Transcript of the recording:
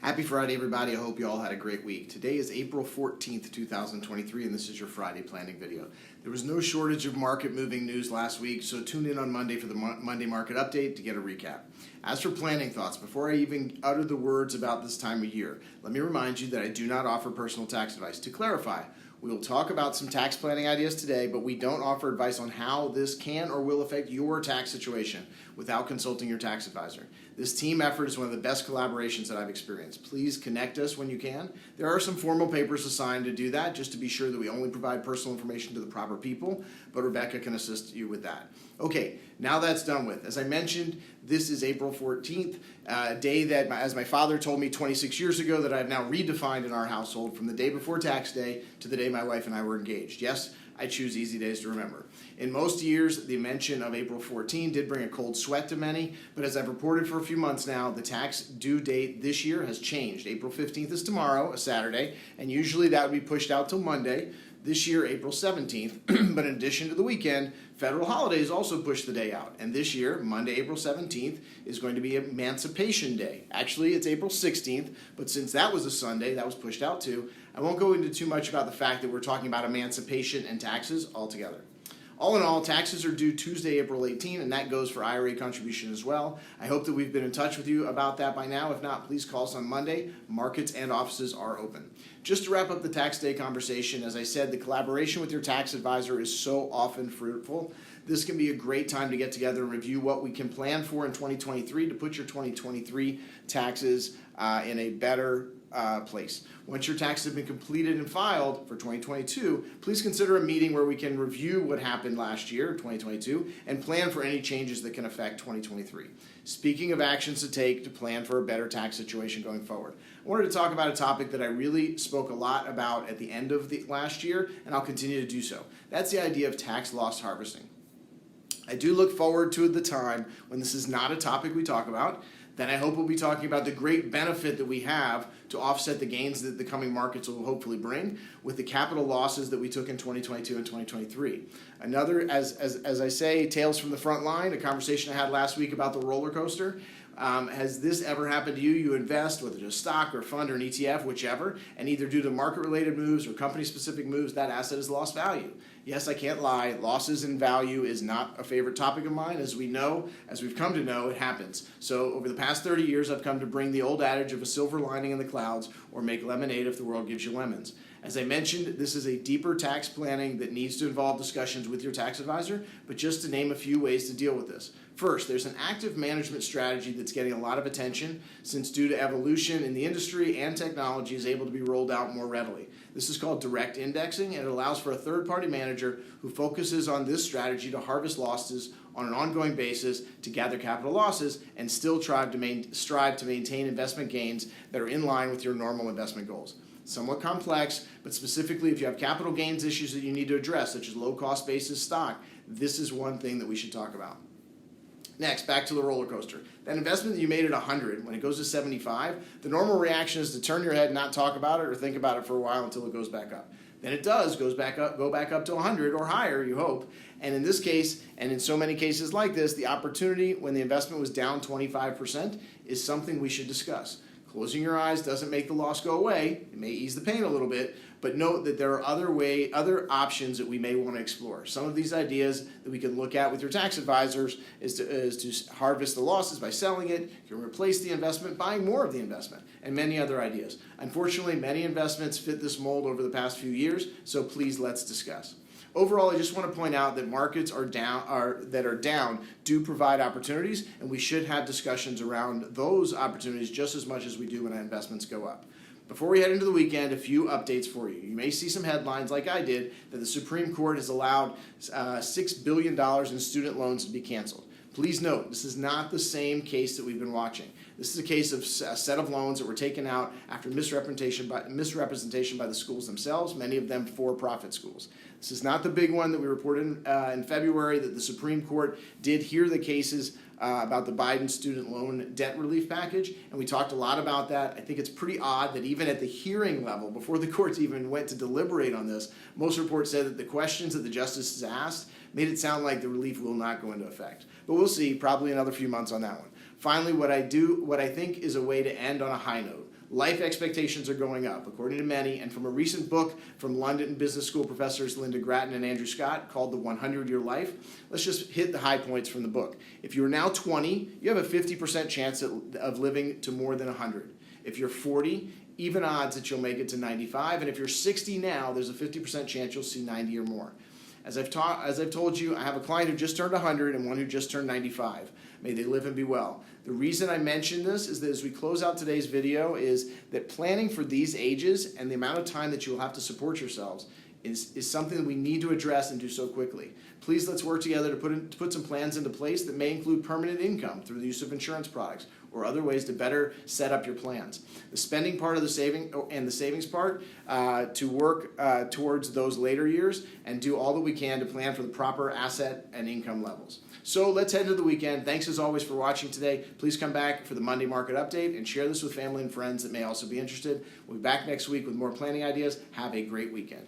Happy Friday, everybody. I hope you all had a great week. Today is April 14th, 2023, and this is your Friday planning video. There was no shortage of market-moving news last week, so tune in on Monday for the Monday market update to get a recap. As for planning thoughts, before I even utter the words about this time of year, let me remind you that I do not offer personal tax advice. To clarify, we will talk about some tax planning ideas today, but we don't offer advice on how this can or will affect your tax situation without consulting your tax advisor. This team effort is one of the best collaborations that I've experienced. Please connect us when you can. There are some formal papers assigned to do that, just to be sure that we only provide personal information to the proper people, but Rebecca can assist you with that. Okay, now that's done with. As I mentioned, this is April 14th, a day that, as my father told me 26 years ago, that I've now redefined in our household from the day before tax day to the day my wife and I were engaged. Yes, I choose easy days to remember. In most years, the mention of April 14 did bring a cold sweat to many, but as I've reported for a few months now, the tax due date this year has changed. April 15th is tomorrow, a Saturday, and usually that would be pushed out till Monday. This year, April 17th, but in addition to the weekend, federal holidays also push the day out. And this year, Monday, April 17th, is going to be Emancipation Day. Actually, it's April 16th, but since that was a Sunday, that was pushed out too. I won't go into too much about the fact that we're talking about emancipation and taxes altogether. All in all, taxes are due Tuesday, April 18, and that goes for IRA contribution as well. I hope that we've been in touch with you about that by now. If not, please call us on Monday. Markets and offices are open. Just to wrap up the tax day conversation, as I said, the collaboration with your tax advisor is so often fruitful. This can be a great time to get together and review what we can plan for in 2023 to put your 2023 taxes in a better place. Once your taxes have been completed and filed for 2022, please consider a meeting where we can review what happened last year, 2022, and plan for any changes that can affect 2023. Speaking of actions to take to plan for a better tax situation going forward, I wanted to talk about a topic that I really spoke a lot about at the end of the last year, and I'll continue to do so. That's the idea of tax loss harvesting. I do look forward to the time when this is not a topic we talk about. Then I hope we'll be talking about the great benefit that we have to offset the gains that the coming markets will hopefully bring with the capital losses that we took in 2022 and 2023. Another, as I say, tales from the front line, a conversation I had last week about the roller coaster. Has this ever happened to you? You invest, whether it's a stock or fund or an ETF, whichever, and either due to market-related moves or company-specific moves, that asset has lost value. Yes, I can't lie. Losses in value is not a favorite topic of mine. As we know, as we've come to know, it happens. So over the past 30 years, I've come to bring the old adage of a silver lining in the clouds, or make lemonade if the world gives you lemons. As I mentioned, this is a deeper tax planning that needs to involve discussions with your tax advisor, but just to name a few ways to deal with this. First, there's an active management strategy that's getting a lot of attention since due to evolution in the industry and technology is able to be rolled out more readily. This is called direct indexing, and it allows for a third-party manager who focuses on this strategy to harvest losses on an ongoing basis to gather capital losses and still strive to maintain investment gains that are in line with your normal investment goals. Somewhat complex, but specifically if you have capital gains issues that you need to address, such as low-cost basis stock, this is one thing that we should talk about. Next, back to the roller coaster. That investment that you made at 100, when it goes to 75, the normal reaction is to turn your head and not talk about it or think about it for a while until it goes back up. Then it does, go back up to 100 or higher, you hope. And in this case, and in so many cases like this, the opportunity when the investment was down 25% is something we should discuss. Closing your eyes doesn't make the loss go away. It may ease the pain a little bit, but note that there are other options that we may want to explore. Some of these ideas that we can look at with your tax advisors is to harvest the losses by selling it, you can replace the investment, buying more of the investment, and many other ideas. Unfortunately, many investments fit this mold over the past few years, so please let's discuss. Overall, I just want to point out that markets are down do provide opportunities, and we should have discussions around those opportunities just as much as we do when our investments go up. Before we head into the weekend, a few updates for you. You may see some headlines like I did that the Supreme Court has allowed $6 billion in student loans to be canceled. Please note, this is not the same case that we've been watching. This is a case of a set of loans that were taken out after misrepresentation by the schools themselves, many of them for-profit schools. This is not the big one that we reported in February that the Supreme Court did hear the cases about the Biden student loan debt relief package, and we talked a lot about that. I think it's pretty odd that even at the hearing level, before the courts even went to deliberate on this, most reports said that the questions that the justices asked made it sound like the relief will not go into effect. But we'll see, probably another few months on that one. Finally, what I think is a way to end on a high note. Life expectations are going up, according to many, and from a recent book from London Business School professors Linda Grattan and Andrew Scott called The 100-Year Life, let's just hit the high points from the book. If you're now 20, you have a 50% chance of living to more than 100. If you're 40, even odds that you'll make it to 95, and if you're 60 now, there's a 50% chance you'll see 90 or more. As I've told you, I have a client who just turned 100 and one who just turned 95. May they live and be well. The reason I mention this is that as we close out today's video is that planning for these ages and the amount of time that you'll have to support yourselves is something that we need to address and do so quickly. Please let's work together to put some plans into place that may include permanent income through the use of insurance products or other ways to better set up your plans. The spending part of the savings part to work towards those later years and do all that we can to plan for the proper asset and income levels. So let's head into the weekend. Thanks as always for watching today. Please come back for the Monday market update and share this with family and friends that may also be interested. We'll be back next week with more planning ideas. Have a great weekend.